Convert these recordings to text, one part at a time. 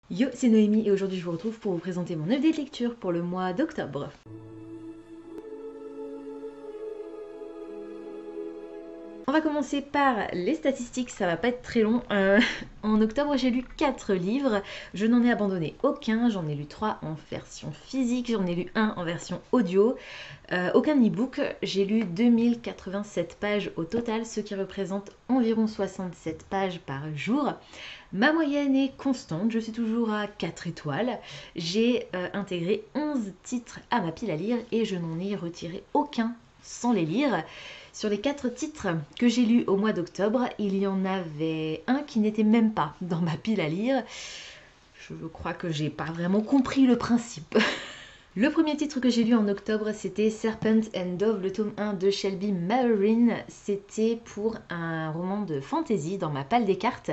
Yo, c'est Noémie et aujourd'hui je vous retrouve pour vous présenter mon update lecture pour le mois d'octobre. On va commencer par les statistiques, ça va pas être très long. En octobre j'ai lu 4 livres, je n'en ai abandonné aucun, j'en ai lu 3 en version physique, j'en ai lu 1 en version audio, aucun e-book, j'ai lu 2087 pages au total, ce qui représente environ 67 pages par jour. Ma moyenne est constante, je suis toujours à 4 étoiles. J'ai intégré 11 titres à ma pile à lire et je n'en ai retiré aucun sans les lire. Sur les 4 titres que j'ai lus au mois d'octobre, il y en avait un qui n'était même pas dans ma pile à lire. Je crois que j'ai pas vraiment compris le principe. Le premier titre que j'ai lu en octobre, c'était Serpent and Dove, le tome 1 de Shelby Marin. C'était pour un roman de fantasy dans ma palle des cartes.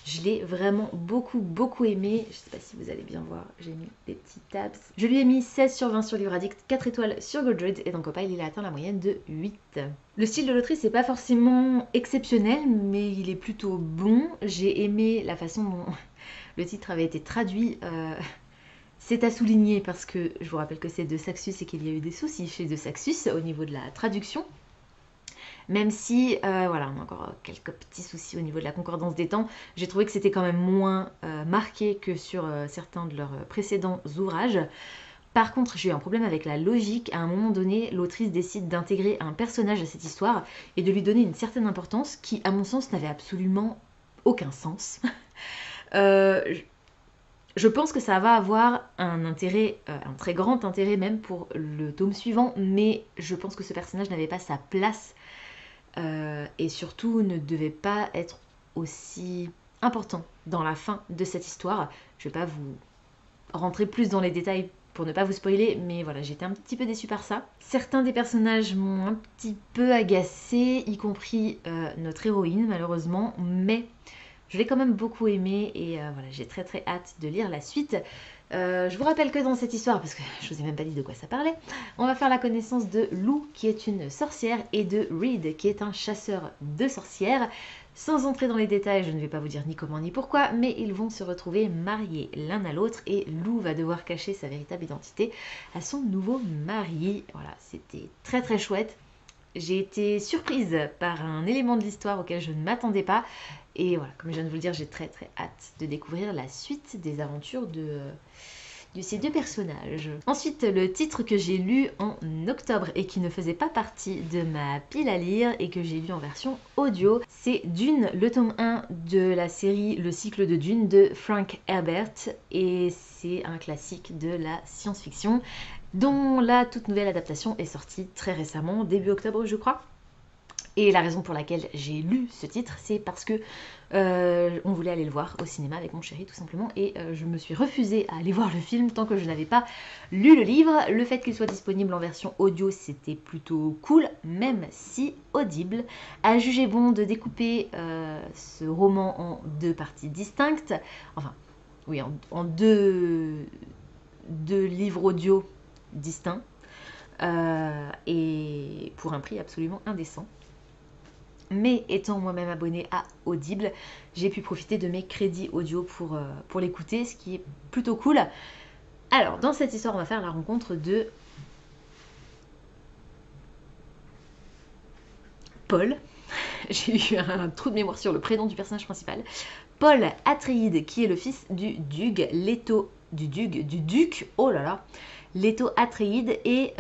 Je l'ai vraiment beaucoup aimé. Je sais pas si vous allez bien voir, j'ai mis des petits tabs. Je lui ai mis 16 sur 20 sur Livre Addict, 4 étoiles sur Goodreads et donc au pile il a atteint la moyenne de 8. Le style de l'autrice n'est pas forcément exceptionnel, mais il est plutôt bon. J'ai aimé la façon dont le titre avait été traduit. C'est à souligner parce que je vous rappelle que c'est de Saxus et qu'il y a eu des soucis chez de Saxus au niveau de la traduction. Même si, voilà, on a encore quelques petits soucis au niveau de la concordance des temps, j'ai trouvé que c'était quand même moins marqué que sur certains de leurs précédents ouvrages. Par contre, j'ai eu un problème avec la logique. À un moment donné, l'autrice décide d'intégrer un personnage à cette histoire et de lui donner une certaine importance qui, à mon sens, n'avait absolument aucun sens. Je pense que ça va avoir un intérêt, un très grand intérêt même pour le tome suivant, mais je pense que ce personnage n'avait pas sa place et surtout ne devait pas être aussi important dans la fin de cette histoire. Je ne vais pas vous rentrer plus dans les détails pour ne pas vous spoiler, mais voilà, j'étais un petit peu déçue par ça. Certains des personnages m'ont un petit peu agacée, y compris notre héroïne malheureusement, mais je l'ai quand même beaucoup aimé et voilà, j'ai très hâte de lire la suite. Je vous rappelle que dans cette histoire, parce que je vous ai même pas dit de quoi ça parlait, on va faire la connaissance de Lou qui est une sorcière et de Reed qui est un chasseur de sorcières. Sans entrer dans les détails, je ne vais pas vous dire ni comment ni pourquoi, mais ils vont se retrouver mariés l'un à l'autre et Lou va devoir cacher sa véritable identité à son nouveau mari. Voilà, c'était très chouette. J'ai été surprise par un élément de l'histoire auquel je ne m'attendais pas. Et voilà, comme je viens de vous le dire, j'ai très hâte de découvrir la suite des aventures de ces deux personnages. Ensuite, le titre que j'ai lu en octobre et qui ne faisait pas partie de ma pile à lire et que j'ai lu en version audio, c'est Dune, le tome 1 de la série Le cycle de Dune de Frank Herbert. Et c'est un classique de la science-fiction dont la toute nouvelle adaptation est sortie très récemment, début octobre je crois. Et la raison pour laquelle j'ai lu ce titre, c'est parce que on voulait aller le voir au cinéma avec mon chéri tout simplement, et je me suis refusée à aller voir le film tant que je n'avais pas lu le livre. Le fait qu'il soit disponible en version audio, c'était plutôt cool, même si audible. À juger bon de découper ce roman en deux parties distinctes, enfin, oui, en deux livres audio distincts, et pour un prix absolument indécent. Mais étant moi-même abonnée à Audible, j'ai pu profiter de mes crédits audio pour l'écouter, ce qui est plutôt cool. Alors, dans cette histoire, on va faire la rencontre de Paul. J'ai eu un trou de mémoire sur le prénom du personnage principal. Paul Atréide, qui est le fils du duc, oh là là, Leto Atréide, et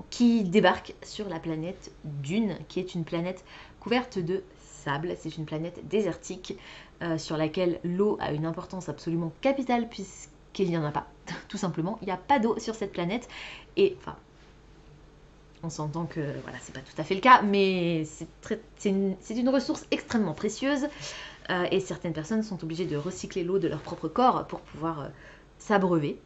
qui débarque sur la planète Dune, qui est une planète couverte de sable. C'est une planète désertique sur laquelle l'eau a une importance absolument capitale puisqu'il n'y en a pas, tout simplement. Il n'y a pas d'eau sur cette planète et enfin, on s'entend que voilà, c'est pas tout à fait le cas, mais c'est une ressource extrêmement précieuse et certaines personnes sont obligées de recycler l'eau de leur propre corps pour pouvoir s'abreuver.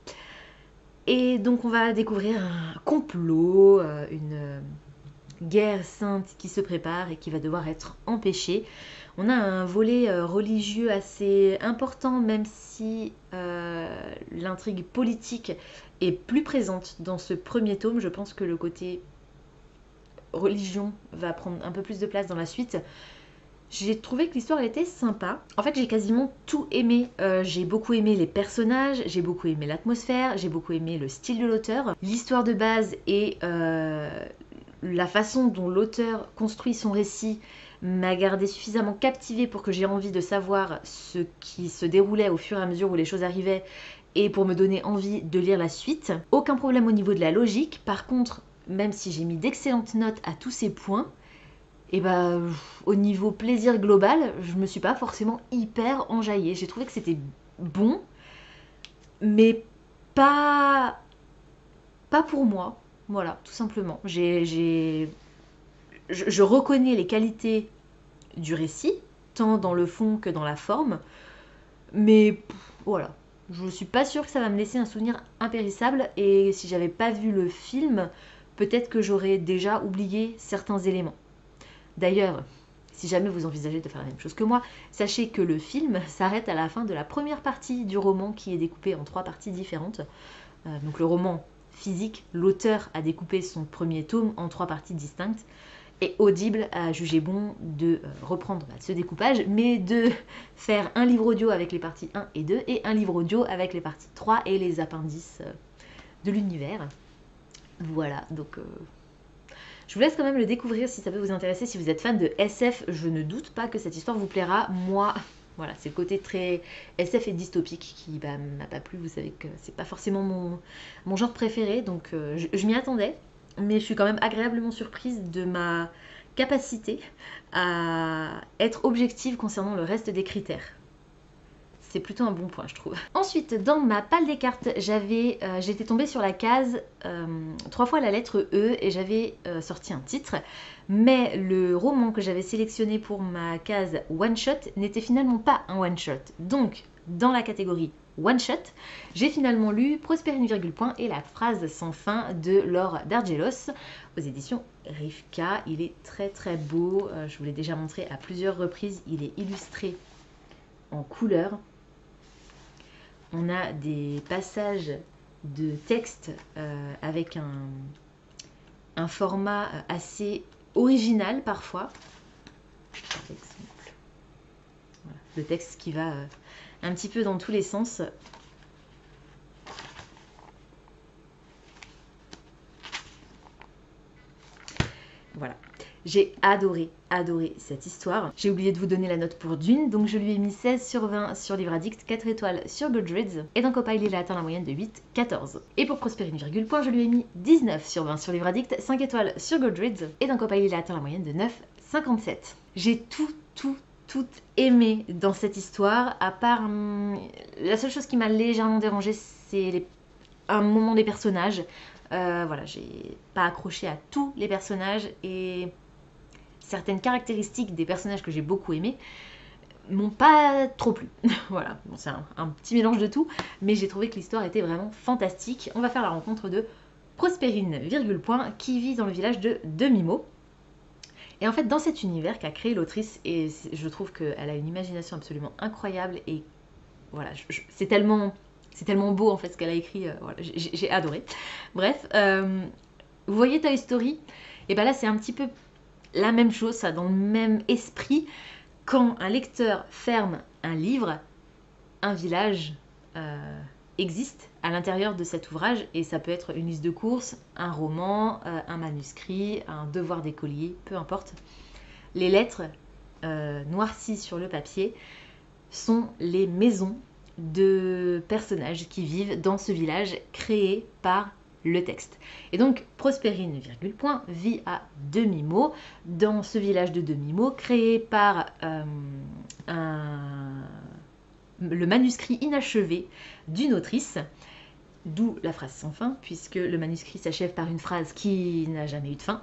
Et donc on va découvrir un complot, une guerre sainte qui se prépare et qui va devoir être empêchée. On a un volet religieux assez important, même si l'intrigue politique est plus présente dans ce premier tome. Je pense que le côté religion va prendre un peu plus de place dans la suite. J'ai trouvé que l'histoire elle était sympa. En fait, j'ai quasiment tout aimé. J'ai beaucoup aimé les personnages, j'ai beaucoup aimé l'atmosphère, j'ai beaucoup aimé le style de l'auteur, l'histoire de base et la façon dont l'auteur construit son récit m'a gardé suffisamment captivée pour que j'ai envie de savoir ce qui se déroulait au fur et à mesure où les choses arrivaient et pour me donner envie de lire la suite. Aucun problème au niveau de la logique. Par contre, même si j'ai mis d'excellentes notes à tous ces points, et bah, au niveau plaisir global, je me suis pas forcément hyper enjaillée. J'ai trouvé que c'était bon, mais pas pour moi. Voilà, tout simplement. Je reconnais les qualités du récit, tant dans le fond que dans la forme, mais voilà. Je suis pas sûre que ça va me laisser un souvenir impérissable, et si j'avais pas vu le film, peut-être que j'aurais déjà oublié certains éléments. D'ailleurs, si jamais vous envisagez de faire la même chose que moi, sachez que le film s'arrête à la fin de la première partie du roman qui est découpé en 3 parties différentes. Donc le roman physique, l'auteur a découpé son premier tome en 3 parties distinctes et Audible a jugé bon de reprendre ce découpage, mais de faire un livre audio avec les parties 1 et 2 et un livre audio avec les parties 3 et les appendices de l'univers. Voilà, donc je vous laisse quand même le découvrir si ça peut vous intéresser. Si vous êtes fan de SF, je ne doute pas que cette histoire vous plaira. Moi, voilà, c'est le côté très SF et dystopique qui m'a pas plu. Vous savez que c'est pas forcément mon genre préféré, donc je m'y attendais. Mais je suis quand même agréablement surprise de ma capacité à être objective concernant le reste des critères. C'est plutôt un bon point, je trouve. Ensuite, dans ma palle des cartes, j'étais tombée sur la case 3 fois la lettre E et j'avais sorti un titre. Mais le roman que j'avais sélectionné pour ma case one shot n'était finalement pas un one shot. Donc, dans la catégorie one shot, j'ai finalement lu Prospérine virgule point et la phrase sans fin de Laure Dargelos aux éditions Rivka. Il est très très beau. Je vous l'ai déjà montré à plusieurs reprises. Il est illustré en couleur. On a des passages de texte avec un format assez original parfois. Par exemple. Voilà. Le texte qui va un petit peu dans tous les sens. Voilà. J'ai adoré cette histoire. J'ai oublié de vous donner la note pour Dune, donc je lui ai mis 16 sur 20 sur Livre Addict, 4 étoiles sur Goodreads, et dans Copilot il a atteint la moyenne de 8,14. Et pour Prospérine virgule point, je lui ai mis 19 sur 20 sur Livre Addict, 5 étoiles sur Goodreads, et dans Copilot il a atteint la moyenne de 9,57. J'ai tout aimé dans cette histoire, à part la seule chose qui m'a légèrement dérangée, c'est un moment des personnages. Voilà, j'ai pas accroché à tous les personnages et certaines caractéristiques des personnages que j'ai beaucoup aimés m'ont pas trop plu. Voilà, bon, c'est un petit mélange de tout, mais j'ai trouvé que l'histoire était vraiment fantastique. On va faire la rencontre de Prospérine virgule point qui vit dans le village de Demi-Mot. Et en fait, dans cet univers qu'a créé l'autrice, et je trouve qu'elle a une imagination absolument incroyable et voilà, c'est tellement beau en fait ce qu'elle a écrit, voilà, j'ai adoré. Bref, vous voyez Toy Story, et bien là c'est un petit peu la même chose, ça dans le même esprit. Quand un lecteur ferme un livre, un village existe à l'intérieur de cet ouvrage, et ça peut être une liste de courses, un roman, un manuscrit, un devoir d'écolier, peu importe. Les lettres noircies sur le papier sont les maisons de personnages qui vivent dans ce village créé par le texte. Et donc Prospérine virgule point vit à Demi-Mot, dans ce village de Demi-Mot créé par le manuscrit inachevé d'une autrice, d'où la phrase sans fin, puisque le manuscrit s'achève par une phrase qui n'a jamais eu de fin.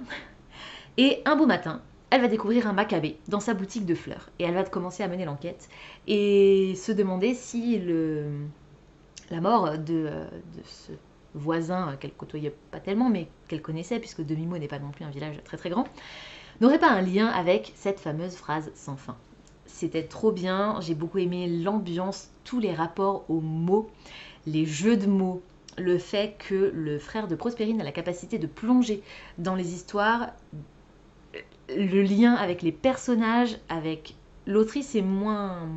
Et un beau matin, elle va découvrir un macabé dans sa boutique de fleurs. Et elle va commencer à mener l'enquête et se demander si la mort de ce voisin qu'elle côtoyait pas tellement, mais qu'elle connaissait, puisque Demi-Mot n'est pas non plus un village très très grand, n'aurait pas un lien avec cette fameuse phrase sans fin. C'était trop bien, j'ai beaucoup aimé l'ambiance, tous les rapports aux mots, les jeux de mots, le fait que le frère de Prospérine a la capacité de plonger dans les histoires, le lien avec les personnages, avec l'autrice est moins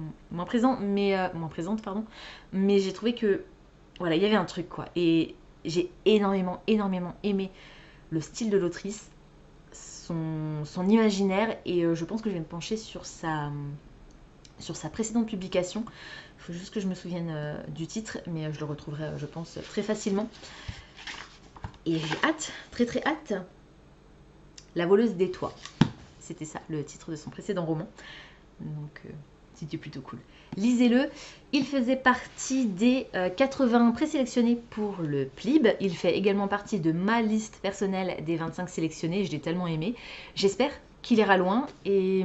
présente, mais j'ai trouvé que voilà, il y avait un truc quoi. Et j'ai énormément aimé le style de l'autrice, son imaginaire, et je pense que je vais me pencher sur sa précédente publication. Il faut juste que je me souvienne du titre, mais je le retrouverai, je pense, très facilement. Et j'ai hâte, très hâte. La voleuse des toits. C'était ça, le titre de son précédent roman. Donc, c'était plutôt cool. Lisez-le. Il faisait partie des 80 présélectionnés pour le PLIB. Il fait également partie de ma liste personnelle des 25 sélectionnés. Je l'ai tellement aimé. J'espère qu'il ira loin. Et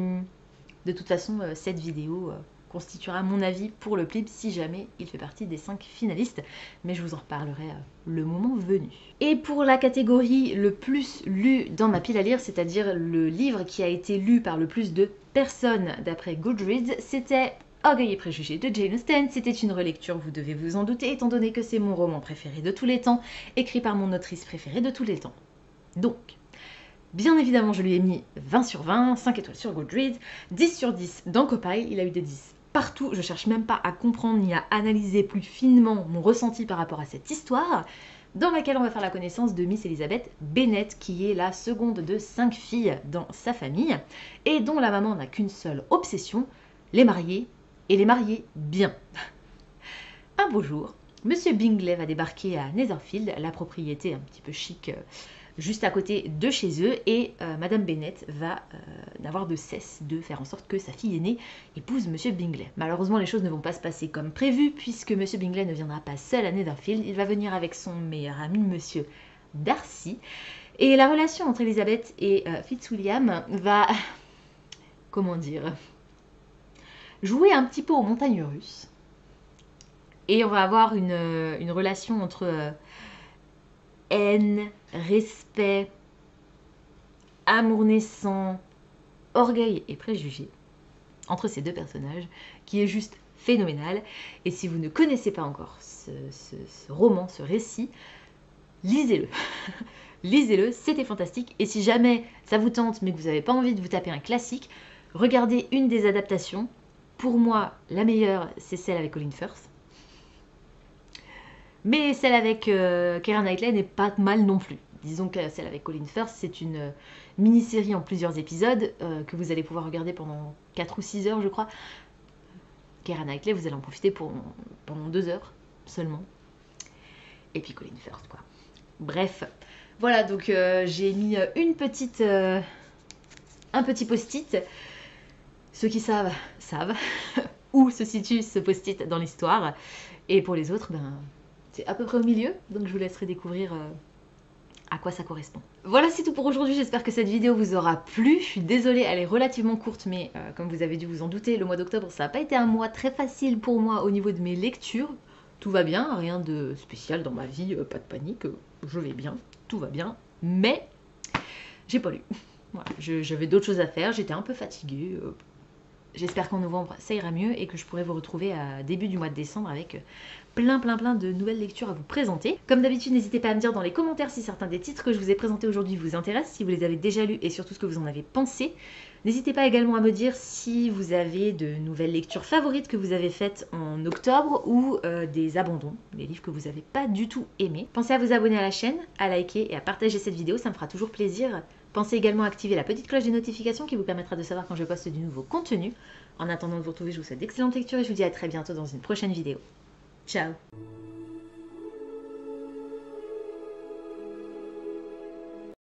de toute façon, cette vidéo constituera mon avis pour le PLIB si jamais il fait partie des 5 finalistes, mais je vous en reparlerai le moment venu. Et pour la catégorie le plus lu dans ma pile à lire, c'est-à-dire le livre qui a été lu par le plus de personnes d'après Goodreads, c'était Orgueil et Préjugés de Jane Austen. C'était une relecture, vous devez vous en douter, étant donné que c'est mon roman préféré de tous les temps, écrit par mon autrice préférée de tous les temps. Donc, bien évidemment, je lui ai mis 20 sur 20, 5 étoiles sur Goodreads, 10 sur 10 dans Copile, il a eu des 10 partout. Je cherche même pas à comprendre ni à analyser plus finement mon ressenti par rapport à cette histoire, dans laquelle on va faire la connaissance de Miss Elizabeth Bennet, qui est la seconde de 5 filles dans sa famille, et dont la maman n'a qu'une seule obsession, les marier, et les marier bien. Un beau jour, Monsieur Bingley va débarquer à Netherfield, la propriété un petit peu chic juste à côté de chez eux, et Madame Bennet va n'avoir de cesse de faire en sorte que sa fille aînée épouse Monsieur Bingley. Malheureusement, les choses ne vont pas se passer comme prévu, puisque Monsieur Bingley ne viendra pas seul à Netherfield, il va venir avec son meilleur ami, Monsieur Darcy, et la relation entre Elizabeth et Fitzwilliam va, comment dire, jouer un petit peu aux montagnes russes, et on va avoir une relation entre haine, respect, amour naissant, orgueil et préjugés entre ces deux personnages, qui est juste phénoménal. Et si vous ne connaissez pas encore ce roman, ce récit, lisez-le. Lisez-le, c'était fantastique. Et si jamais ça vous tente, mais que vous n'avez pas envie de vous taper un classique, regardez une des adaptations. Pour moi, la meilleure, c'est celle avec Colin Firth. Mais celle avec Keira Knightley n'est pas mal non plus. Disons que celle avec Colin Firth, c'est une mini-série en plusieurs épisodes que vous allez pouvoir regarder pendant 4 ou 6 heures, je crois. Keira Knightley, vous allez en profiter pendant 2 heures seulement. Et puis Colin Firth, quoi. Bref, voilà, donc j'ai mis un petit post-it. Ceux qui savent, savent où se situe ce post-it dans l'histoire. Et pour les autres, ben, c'est à peu près au milieu, donc je vous laisserai découvrir à quoi ça correspond. Voilà, c'est tout pour aujourd'hui, j'espère que cette vidéo vous aura plu. Je suis désolée, elle est relativement courte, mais comme vous avez dû vous en douter, le mois d'octobre, ça n'a pas été un mois très facile pour moi au niveau de mes lectures. Tout va bien, rien de spécial dans ma vie, pas de panique, je vais bien, tout va bien, mais j'ai pas lu. Voilà, j'avais d'autres choses à faire, j'étais un peu fatiguée. J'espère qu'en novembre, ça ira mieux et que je pourrai vous retrouver à début du mois de décembre avec plein de nouvelles lectures à vous présenter. Comme d'habitude, n'hésitez pas à me dire dans les commentaires si certains des titres que je vous ai présentés aujourd'hui vous intéressent, si vous les avez déjà lus et surtout ce que vous en avez pensé. N'hésitez pas également à me dire si vous avez de nouvelles lectures favorites que vous avez faites en octobre ou des abandons, des livres que vous n'avez pas du tout aimés. Pensez à vous abonner à la chaîne, à liker et à partager cette vidéo, ça me fera toujours plaisir. Pensez également à activer la petite cloche des notifications qui vous permettra de savoir quand je poste du nouveau contenu. En attendant de vous retrouver, je vous souhaite d'excellentes lectures et je vous dis à très bientôt dans une prochaine vidéo. Ciao!